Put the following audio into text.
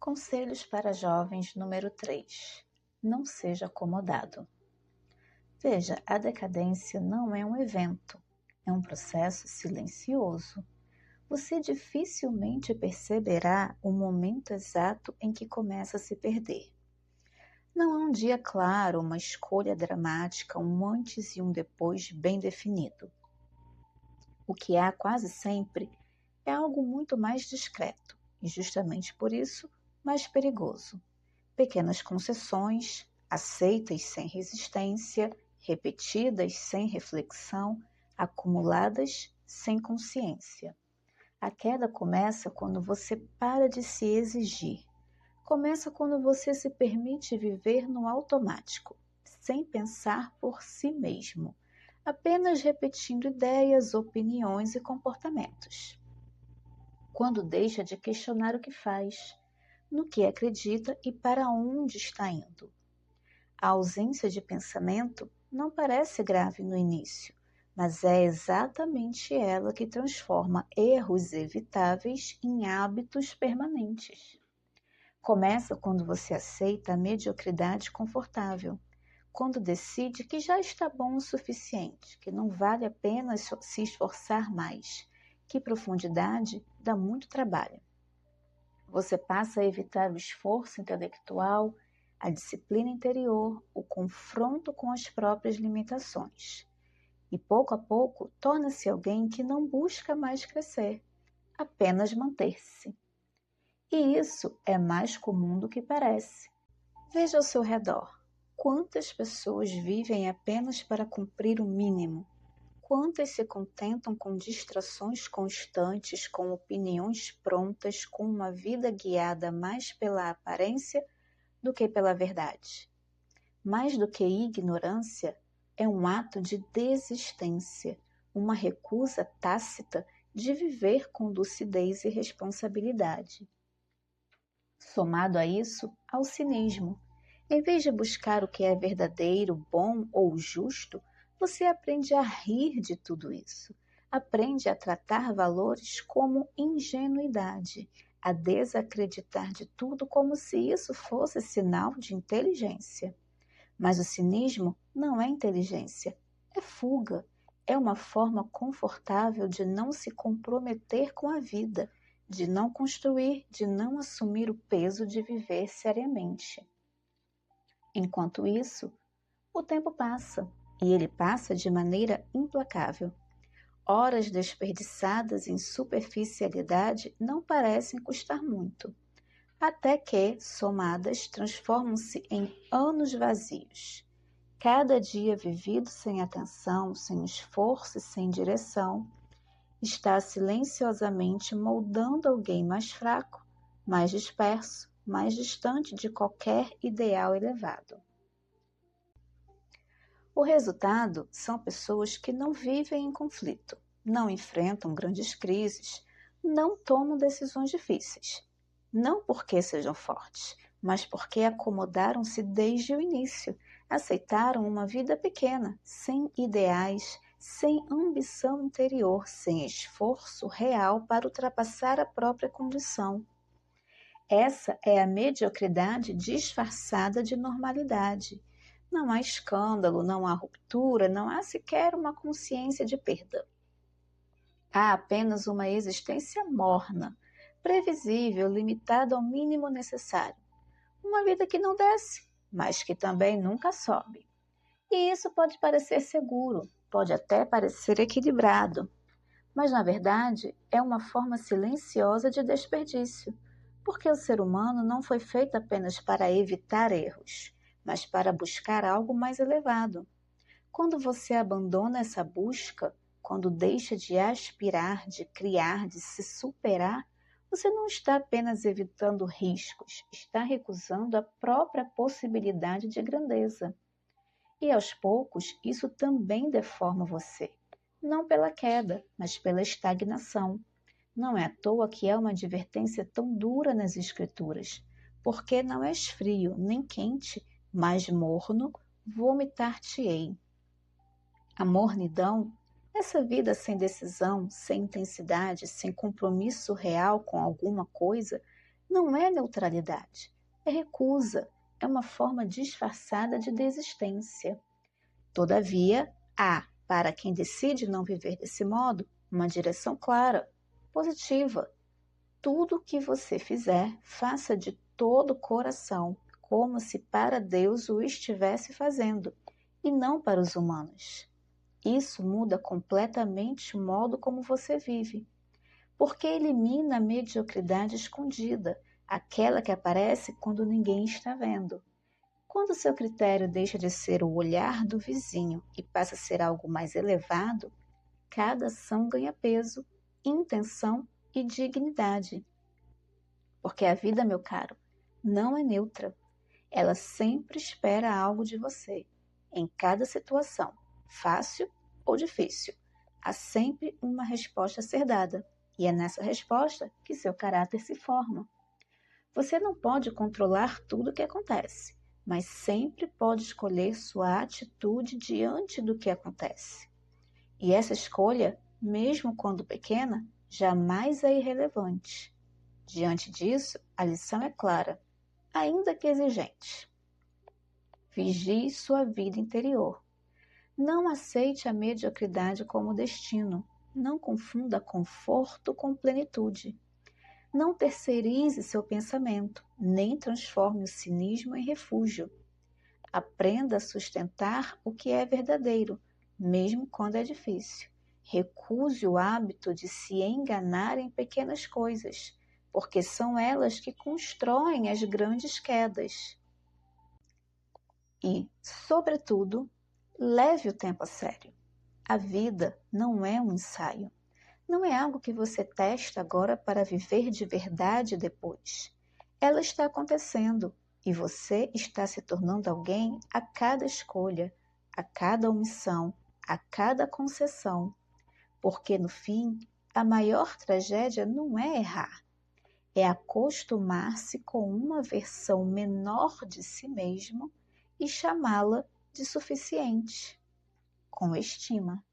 Conselhos para jovens número 3. Não seja acomodado. Veja, a decadência não é um evento, é um processo silencioso. Você dificilmente perceberá o momento exato em que começa a se perder. Não há um dia claro, uma escolha dramática, um antes e um depois bem definido. O que há quase sempre é algo muito mais discreto e, justamente por isso, mais perigoso. Pequenas concessões, aceitas sem resistência, repetidas sem reflexão, acumuladas sem consciência. A queda começa quando você para de se exigir. Começa quando você se permite viver no automático, sem pensar por si mesmo, apenas repetindo ideias, opiniões e comportamentos. Quando deixa de questionar o que faz, no que acredita e para onde está indo. A ausência de pensamento não parece grave no início, mas é exatamente ela que transforma erros evitáveis em hábitos permanentes. Começa quando você aceita a mediocridade confortável, quando decide que já está bom o suficiente, que não vale a pena se esforçar mais, que profundidade dá muito trabalho. Você passa a evitar o esforço intelectual, a disciplina interior, o confronto com as próprias limitações. E pouco a pouco torna-se alguém que não busca mais crescer, apenas manter-se. E isso é mais comum do que parece. Veja ao seu redor. Quantas pessoas vivem apenas para cumprir o mínimo? Quantas se contentam com distrações constantes, com opiniões prontas, com uma vida guiada mais pela aparência do que pela verdade? Mais do que ignorância, é um ato de desistência, uma recusa tácita de viver com lucidez e responsabilidade. Somado a isso, ao cinismo. Em vez de buscar o que é verdadeiro, bom ou justo, você aprende a rir de tudo isso. Aprende a tratar valores como ingenuidade, a desacreditar de tudo como se isso fosse sinal de inteligência. Mas o cinismo não é inteligência, é fuga. É uma forma confortável de não se comprometer com a vida, de não construir, de não assumir o peso de viver seriamente. Enquanto isso, o tempo passa, e ele passa de maneira implacável. Horas desperdiçadas em superficialidade não parecem custar muito, até que, somadas, transformam-se em anos vazios. Cada dia vivido sem atenção, sem esforço e sem direção, está silenciosamente moldando alguém mais fraco, mais disperso, mais distante de qualquer ideal elevado. O resultado são pessoas que não vivem em conflito, não enfrentam grandes crises, não tomam decisões difíceis. Não porque sejam fortes, mas porque acomodaram-se desde o início, aceitaram uma vida pequena, sem ideais, sem ambição interior, sem esforço real para ultrapassar a própria condição. Essa é a mediocridade disfarçada de normalidade. Não há escândalo, não há ruptura, não há sequer uma consciência de perda. Há apenas uma existência morna, previsível, limitada ao mínimo necessário. Uma vida que não desce, mas que também nunca sobe. E isso pode parecer seguro, pode até parecer equilibrado, mas na verdade é uma forma silenciosa de desperdício, porque o ser humano não foi feito apenas para evitar erros, mas para buscar algo mais elevado. Quando você abandona essa busca, quando deixa de aspirar, de criar, de se superar, você não está apenas evitando riscos, está recusando a própria possibilidade de grandeza. E aos poucos, isso também deforma você, não pela queda, mas pela estagnação. Não é à toa que é uma advertência tão dura nas Escrituras, porque não és frio nem quente, mas morno, vomitar-te-ei. A mornidão, essa vida sem decisão, sem intensidade, sem compromisso real com alguma coisa, Não é neutralidade, é recusa, é uma forma disfarçada de desistência. Todavia, há, para quem decide não viver desse modo, uma direção clara, positiva. Tudo o que você fizer, faça de todo o coração, como se para Deus o estivesse fazendo, e não para os humanos. Isso muda completamente o modo como você vive, porque elimina a mediocridade escondida, aquela que aparece quando ninguém está vendo. Quando seu critério deixa de ser o olhar do vizinho e passa a ser algo mais elevado, cada ação ganha peso, intenção e dignidade. Porque a vida, meu caro, não é neutra. Ela sempre espera algo de você, em cada situação, fácil ou difícil. Há sempre uma resposta a ser dada, e é nessa resposta que seu caráter se forma. Você não pode controlar tudo o que acontece, mas sempre pode escolher sua atitude diante do que acontece. E essa escolha, mesmo quando pequena, jamais é irrelevante. Diante disso, a lição é clara, ainda que exigente. Vigie sua vida interior. Não aceite a mediocridade como destino. Não confunda conforto com plenitude. Não terceirize seu pensamento, nem transforme o cinismo em refúgio. Aprenda a sustentar o que é verdadeiro, mesmo quando é difícil. Recuse o hábito de se enganar em pequenas coisas, porque são elas que constroem as grandes quedas. E, sobretudo, leve o tempo a sério. A vida não é um ensaio. Não é algo que você testa agora para viver de verdade depois. Ela está acontecendo e você está se tornando alguém a cada escolha, a cada omissão, a cada concessão. Porque, no fim, a maior tragédia não é errar, é acostumar-se com uma versão menor de si mesmo e chamá-la de suficiente, com estima.